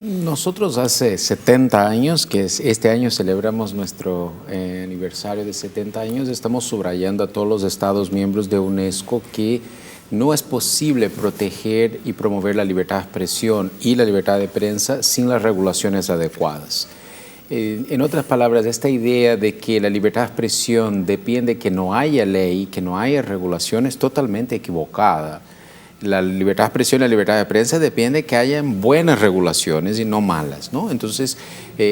Nosotros hace 70 años, este año celebramos nuestro aniversario de 70 años, estamos subrayando a todos los Estados miembros de UNESCO que no es posible proteger y promover la libertad de expresión y la libertad de prensa sin las regulaciones adecuadas. En otras palabras, esta idea de que la libertad de expresión depende de que no haya ley, que no haya regulación, es totalmente equivocada. La libertad de expresión y la libertad de prensa depende de que hayan buenas regulaciones y no malas, ¿no? Entonces,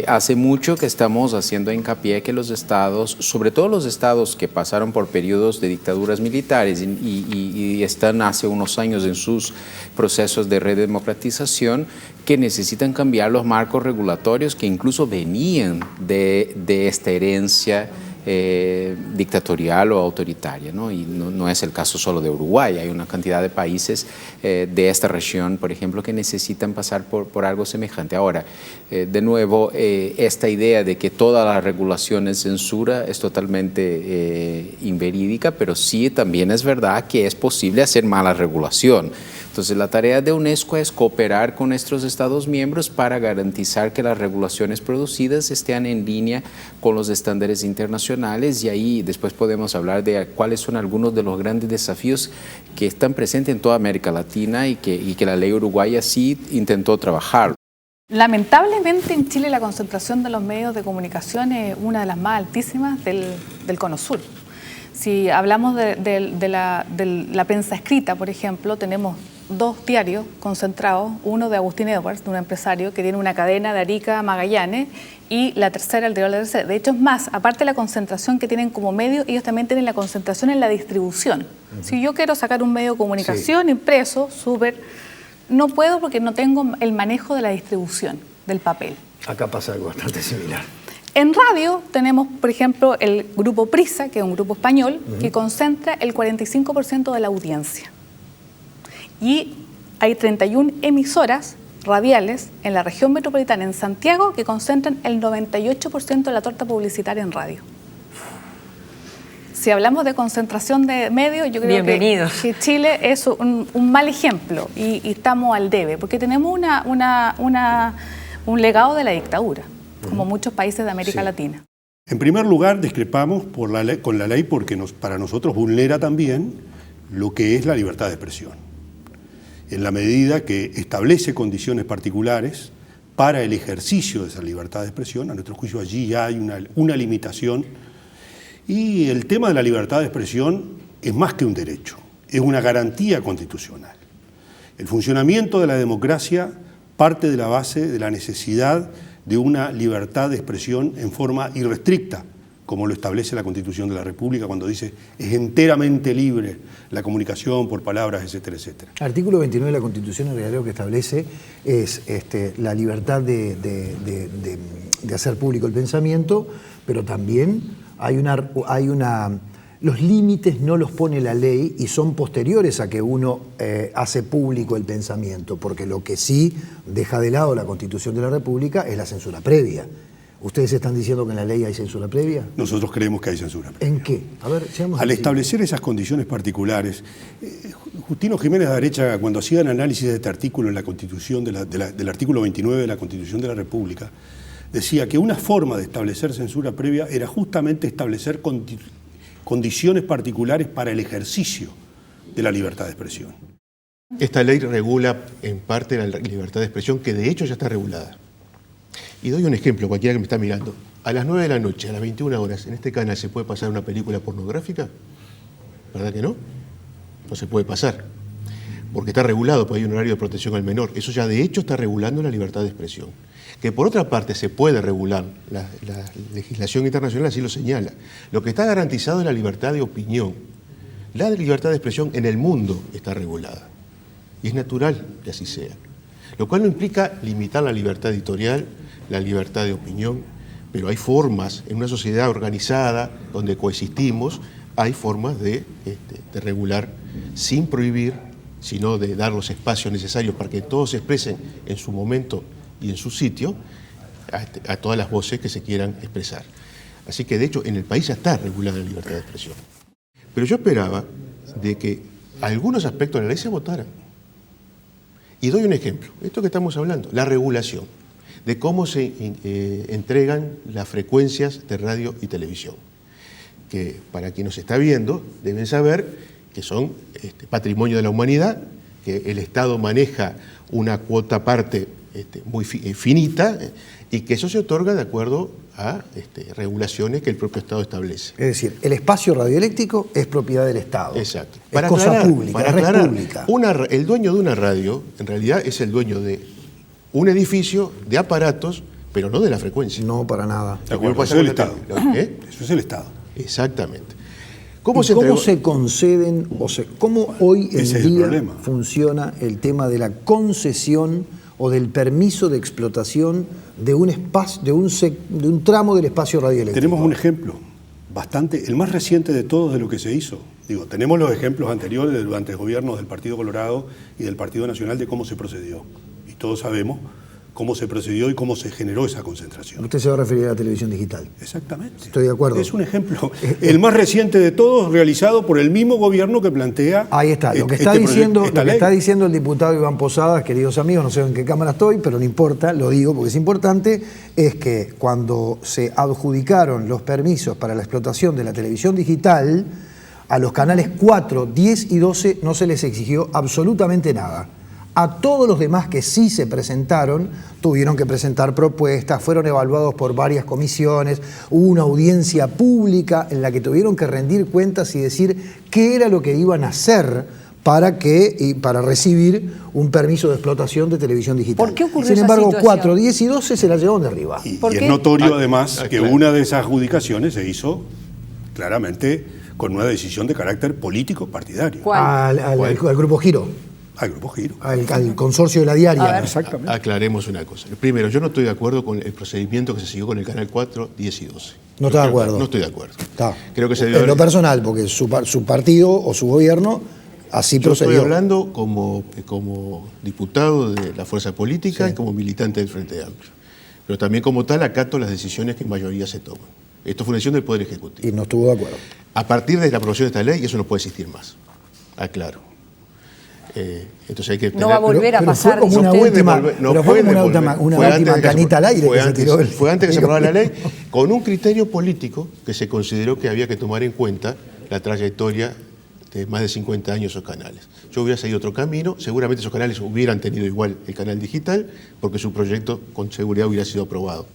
hace mucho que estamos haciendo hincapié que los estados, sobre todo los estados que pasaron por periodos de dictaduras militares y están hace unos años en sus procesos de redemocratización, que necesitan cambiar los marcos regulatorios que incluso venían de esta herencia dictatorial o autoritaria, ¿no? Y no es el caso solo de Uruguay, hay una cantidad de países de esta región, por ejemplo, que necesitan pasar por algo semejante. Ahora, de nuevo, esta idea de que toda la regulación es censura es totalmente inverídica, pero sí también es verdad que es posible hacer mala regulación. Entonces, la tarea de UNESCO es cooperar con nuestros Estados miembros para garantizar que las regulaciones producidas estén en línea con los estándares internacionales, y ahí después podemos hablar de cuáles son algunos de los grandes desafíos que están presentes en toda América Latina y que la ley uruguaya sí intentó trabajar. Lamentablemente en Chile la concentración de los medios de comunicación es una de las más altísimas del Cono Sur. Si hablamos de la prensa escrita, por ejemplo, tenemos dos diarios concentrados, uno de Agustín Edwards, de un empresario que tiene una cadena de Arica a Magallanes, y la tercera, el diario de la tercera. De hecho, es más, aparte de la concentración que tienen como medio, ellos también tienen la concentración en la distribución. Si yo quiero sacar un medio de comunicación impreso, no puedo porque no tengo el manejo de la distribución del papel. Acá pasa algo bastante similar. En radio tenemos, por ejemplo, el grupo Prisa, que es un grupo español, que concentra el 45% de la audiencia. Y hay 31 emisoras radiales en la región metropolitana, en Santiago, que concentran el 98% de la torta publicitaria en radio. Si hablamos de concentración de medios, yo creo que Chile es un mal ejemplo y estamos al debe, porque tenemos un legado de la dictadura, como muchos países de América Latina. En primer lugar, discrepamos con la ley porque para nosotros vulnera también lo que es la libertad de expresión, en la medida que establece condiciones particulares para el ejercicio de esa libertad de expresión. A nuestro juicio allí ya hay una limitación, y el tema de la libertad de expresión es más que un derecho, es una garantía constitucional. El funcionamiento de la democracia parte de la base de la necesidad de una libertad de expresión en forma irrestricta, como lo establece la Constitución de la República cuando dice es enteramente libre la comunicación por palabras, etcétera, etcétera. Artículo 29 de la Constitución, en realidad lo que establece es la libertad de hacer público el pensamiento, pero también los límites no los pone la ley y son posteriores a que uno hace público el pensamiento, porque lo que sí deja de lado la Constitución de la República es la censura previa. ¿Ustedes están diciendo que en la ley hay censura previa? Nosotros creemos que hay censura previa. ¿En qué? A ver, al establecer esas condiciones particulares, Justino Jiménez de Arechaga, cuando hacía el análisis de este artículo en la Constitución, del artículo 29 de la Constitución de la República, decía que una forma de establecer censura previa era justamente establecer condiciones particulares para el ejercicio de la libertad de expresión. Esta ley regula en parte la libertad de expresión, que de hecho ya está regulada. Y doy un ejemplo, cualquiera que me está mirando. A las 9 de la noche, a las 21 horas, en este canal se puede pasar una película pornográfica, ¿verdad que no? No se puede pasar, porque está regulado, porque hay un horario de protección al menor. Eso ya de hecho está regulando la libertad de expresión. Que por otra parte se puede regular, la legislación internacional así lo señala. Lo que está garantizado es la libertad de opinión. La libertad de expresión en el mundo está regulada. Y es natural que así sea. Lo cual no implica limitar la libertad editorial, la libertad de opinión, pero hay formas, en una sociedad organizada donde coexistimos, hay formas de regular sin prohibir, sino de dar los espacios necesarios para que todos se expresen en su momento y en su sitio a todas las voces que se quieran expresar. Así que de hecho en el país ya está regulada la libertad de expresión. Pero yo esperaba de que algunos aspectos de la ley se votaran. Y doy un ejemplo, esto que estamos hablando, la regulación. de cómo se entregan las frecuencias de radio y televisión, que para quien nos está viendo deben saber que son patrimonio de la humanidad, que el Estado maneja una cuota parte muy finita y que eso se otorga de acuerdo a regulaciones que el propio Estado establece. Es decir, el espacio radioeléctrico es propiedad del Estado. Exacto. Es cosa pública, para es red aclarar, pública. el dueño de una radio en realidad es el dueño de un edificio, de aparatos, pero no de la frecuencia. No, para nada. De acuerdo, eso es el Estado. Eso es el Estado. Exactamente. ¿Cómo se conceden, cómo hoy en Ese es el día problema. funciona el tema de la concesión o del permiso de explotación de un espacio, de un tramo del espacio radioeléctrico? Tenemos un ejemplo el más reciente de todos de lo que se hizo. Digo, tenemos los ejemplos anteriores durante gobiernos del Partido Colorado y del Partido Nacional de cómo se procedió. Y todos sabemos cómo se procedió y cómo se generó esa concentración. Usted se va a referir a la televisión digital. Exactamente. Estoy de acuerdo. Es un ejemplo. El más reciente de todos, realizado por el mismo gobierno que plantea. Ahí está. Lo que está diciendo el diputado Iván Posadas, queridos amigos, no sé en qué cámara estoy, pero no importa, lo digo porque es importante, es que cuando se adjudicaron los permisos para la explotación de la televisión digital, a los canales 4, 10 y 12 no se les exigió absolutamente nada. A todos los demás que sí se presentaron, tuvieron que presentar propuestas, fueron evaluados por varias comisiones, hubo una audiencia pública en la que tuvieron que rendir cuentas y decir qué era lo que iban a hacer para recibir un permiso de explotación de televisión digital. ¿Por qué ocurrió Sin esa embargo, situación? 4, 10 y 12 se la llevaron de arriba. Y ¿Por es qué? notorio además que claro. una de esas adjudicaciones se hizo claramente con una decisión de carácter político partidario. ¿Cuál? Al Grupo Giro, Al Grupo Giro. al consorcio de la diaria. A ver. Exactamente. Aclaremos una cosa. Primero, yo no estoy de acuerdo con el procedimiento que se siguió con el canal 4, 10 y 12. No está de acuerdo. No estoy de acuerdo. Está. Creo que se En debe lo haber- personal, porque su partido o su gobierno así Yo estoy procedió. hablando como diputado de la fuerza política y como militante del Frente Amplio. Pero también como tal acato las decisiones que en mayoría se toman. Esto fue una decisión del Poder Ejecutivo. Y no estuvo de acuerdo. A partir de la aprobación de esta ley, eso no puede existir más. Aclaro. Entonces hay que No va a volver a pero pasar. fue como una puede última, volver- no pero fue puede como una volver. última, una Fue última antes de que canita al aire fue que se antes- tiró. Fue antes que se aprobara la ley, con un criterio político que se consideró que había que tomar en cuenta la trayectoria de más de 50 años de esos canales. Yo hubiera seguido otro camino, seguramente esos canales hubieran tenido igual el canal digital, porque su proyecto con seguridad hubiera sido aprobado.